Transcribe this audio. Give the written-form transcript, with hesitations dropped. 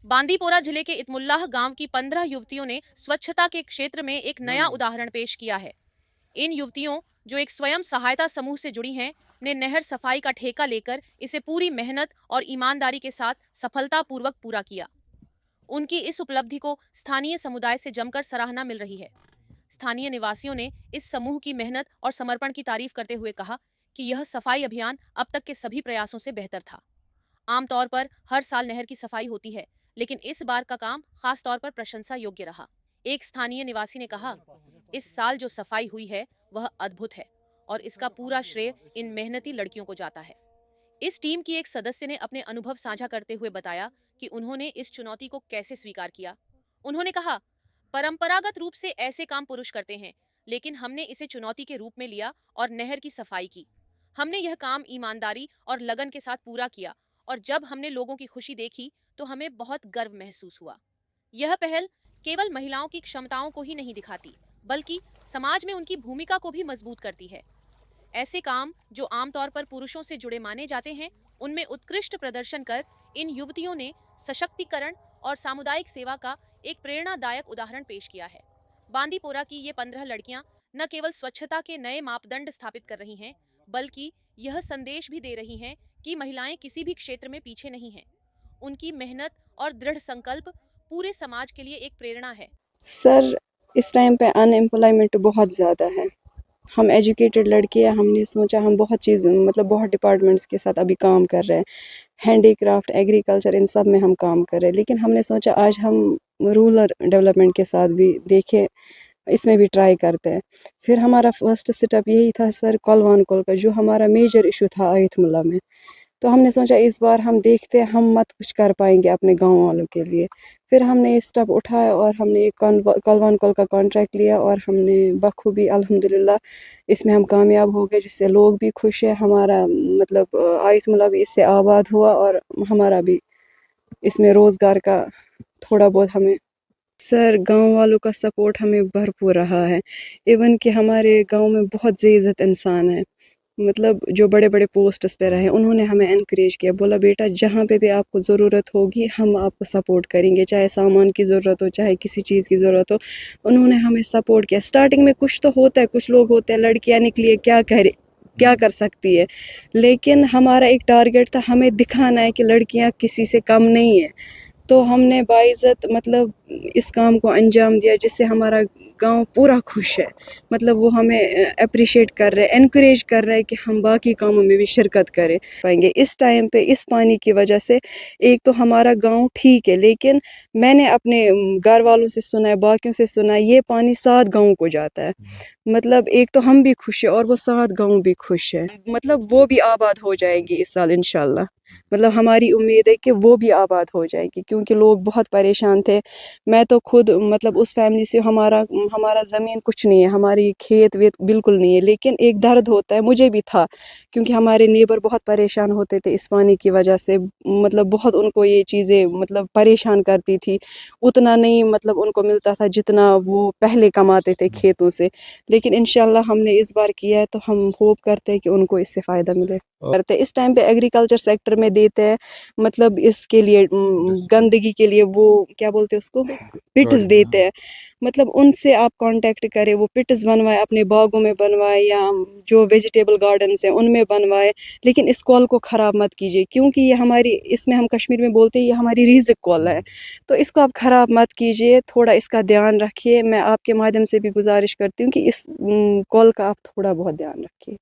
बांदीपोरा जिले के इतमुल्लाह गांव की 15 युवतियों ने स्वच्छता के क्षेत्र में एक नया उदाहरण पेश किया है। इन युवतियों, जो एक स्वयं सहायता समूह से जुड़ी हैं, ने नहर सफाई का ठेका लेकर इसे पूरी मेहनत और ईमानदारी के साथ सफलतापूर्वक पूरा किया। उनकी इस उपलब्धि को स्थानीय समुदाय से जमकर सराहना मिल रही है। स्थानीय निवासियों ने इस समूह की मेहनत और समर्पण की तारीफ करते हुए कहा कि यह सफाई अभियान अब तक के सभी प्रयासों से बेहतर था। आमतौर पर हर साल नहर की सफाई होती है, लेकिन इस बार का काम खास तौर पर प्रशंसा योग्य रहा। एक स्थानीय निवासी ने कहा, इस साल जो सफाई हुई है वह अद्भुत है और इसका पूरा श्रेय इन मेहनती लड़कियों को जाता है। इस टीम की एक सदस्य ने अपने अनुभव साझा करते हुए बताया कि उन्होंने इस चुनौती को कैसे स्वीकार किया। उन्होंने कहा, परंपरागत रूप से ऐसे काम पुरुष करते हैं, लेकिन हमने इसे चुनौती के रूप में लिया और नहर की सफाई की। हमने यह काम ईमानदारी और लगन के साथ पूरा किया और जब हमने लोगों की खुशी देखी तो हमें बहुत गर्व महसूस हुआ। यह पहल केवल महिलाओं की क्षमताओं को ही नहीं दिखाती, बल्कि समाज में उनकी भूमिका को भी मजबूत करती है। ऐसे काम जो आमतौर पर पुरुषों से जुड़े माने जाते हैं, उनमें उत्कृष्ट प्रदर्शन कर इन युवतियों ने सशक्तिकरण और सामुदायिक सेवा का एक प्रेरणादायक उदाहरण पेश किया है। बांदीपोरा की ये 15 लड़कियां न केवल स्वच्छता के नए मापदंड स्थापित कर रही हैं, बल्कि यह संदेश भी दे रही हैं कि महिलाएं किसी भी क्षेत्र में पीछे नहीं हैं। उनकी मेहनत और दृढ़ संकल्प पूरे समाज के लिए एक प्रेरणा है। सर, इस टाइम पे अनएम्प्लॉयमेंट बहुत ज़्यादा है। हम एजुकेटेड लड़के हैं, हमने सोचा हम बहुत चीज़ मतलब बहुत डिपार्टमेंट्स के साथ अभी काम कर रहे हैं, हैंडीक्राफ्ट, एग्रीकल्चर, इन सब में हम काम कर रहे हैं। लेकिन हमने सोचा आज हम रूरल डेवलपमेंट के साथ भी देखें, इसमें भी ट्राई करते हैं। फिर हमारा फर्स्ट स्टेप यही था सर, कॉलवान कॉल का जो हमारा मेजर इशू था आयतमुल्ला में। तो हमने सोचा इस बार हम देखते हैं हम मत कुछ कर पाएंगे अपने गांव वालों के लिए। फिर हमने ये स्टेप उठाया और हमने एक कलवान कॉल का कॉन्ट्रैक्ट लिया और हमने बखूबी अल्हम्दुलिल्लाह इसमें हम कामयाब हो गए, जिससे लोग भी खुश हैं। हमारा मतलब आयतमुल्ला भी इससे आबाद हुआ और हमारा भी इसमें रोज़गार का थोड़ा बहुत हमें सर गांव वालों का सपोर्ट हमें भरपूर रहा है। इवन कि हमारे गांव में बहुत इज़्ज़त इंसान है, मतलब जो बड़े बड़े पोस्ट्स पे रहे, उन्होंने हमें एनकरेज किया, बोला बेटा जहाँ पे भी आपको ज़रूरत होगी हम आपको सपोर्ट करेंगे, चाहे सामान की ज़रूरत हो चाहे किसी चीज़ की ज़रूरत हो। उन्होंने हमें सपोर्ट किया। स्टार्टिंग में कुछ तो होता है, कुछ लोग होते हैं लड़कियाँ निकली है क्या कर सकती है, लेकिन हमारा एक टारगेट था, हमें दिखाना है कि लड़कियाँ किसी से कम नहीं है। तो हमने बाइज़्ज़त मतलब इस काम को अंजाम दिया, जिससे हमारा गांव पूरा खुश है। मतलब वो हमें अप्रिशिएट कर रहे हैं, एनकरेज कर रहे हैं कि हम बाकी कामों में भी शिरकत करें पाएंगे। इस टाइम पे इस पानी की वजह से एक तो हमारा गांव ठीक है, लेकिन मैंने अपने घर वालों से सुना है, बाकियों से सुना है, ये पानी 7 गाँव को जाता है। मतलब एक तो हम भी खुश है और वो 7 गाँव भी खुश है, मतलब वो भी आबाद हो जाएंगी इस साल इंशाल्लाह। मतलब हमारी उम्मीद है कि वो भी आबाद हो जाएगी, क्योंकि लोग बहुत परेशान थे। मैं तो खुद मतलब उस फैमिली से, हमारा हमारा ज़मीन कुछ नहीं है, हमारी खेत वेत बिल्कुल नहीं है, लेकिन एक दर्द होता है, मुझे भी था, क्योंकि हमारे नेबर बहुत परेशान होते थे इस पानी की वजह से। मतलब बहुत उनको ये चीज़ें मतलब परेशान करती थी, उतना नहीं मतलब उनको मिलता था जितना वो पहले कमाते थे खेतों से। लेकिन इंशाल्लाह हमने इस बार किया है, तो हम होप करते हैं कि उनको इससे फ़ायदा मिले। करते इस टाइम पे एग्रीकल्चर सेक्टर में देते हैं, मतलब इसके लिए गंदगी के लिए वो क्या बोलते हैं उसको, पिट्स देते हैं। मतलब उनसे आप कांटेक्ट करें, वो पिट्स बनवाए, अपने बागों में बनवाए या जो वेजिटेबल गार्डन्स हैं उनमें बनवाए। लेकिन इस कॉल को ख़राब मत कीजिए, क्योंकि ये हमारी, इसमें हम कश्मीर में बोलते हैं ये हमारी रिज़्क कॉल है, तो इसको आप ख़राब मत कीजिए, थोड़ा इसका ध्यान रखिए। मैं आपके माध्यम से भी गुजारिश करती हूँ कि इस कॉल का आप थोड़ा बहुत ध्यान रखिए।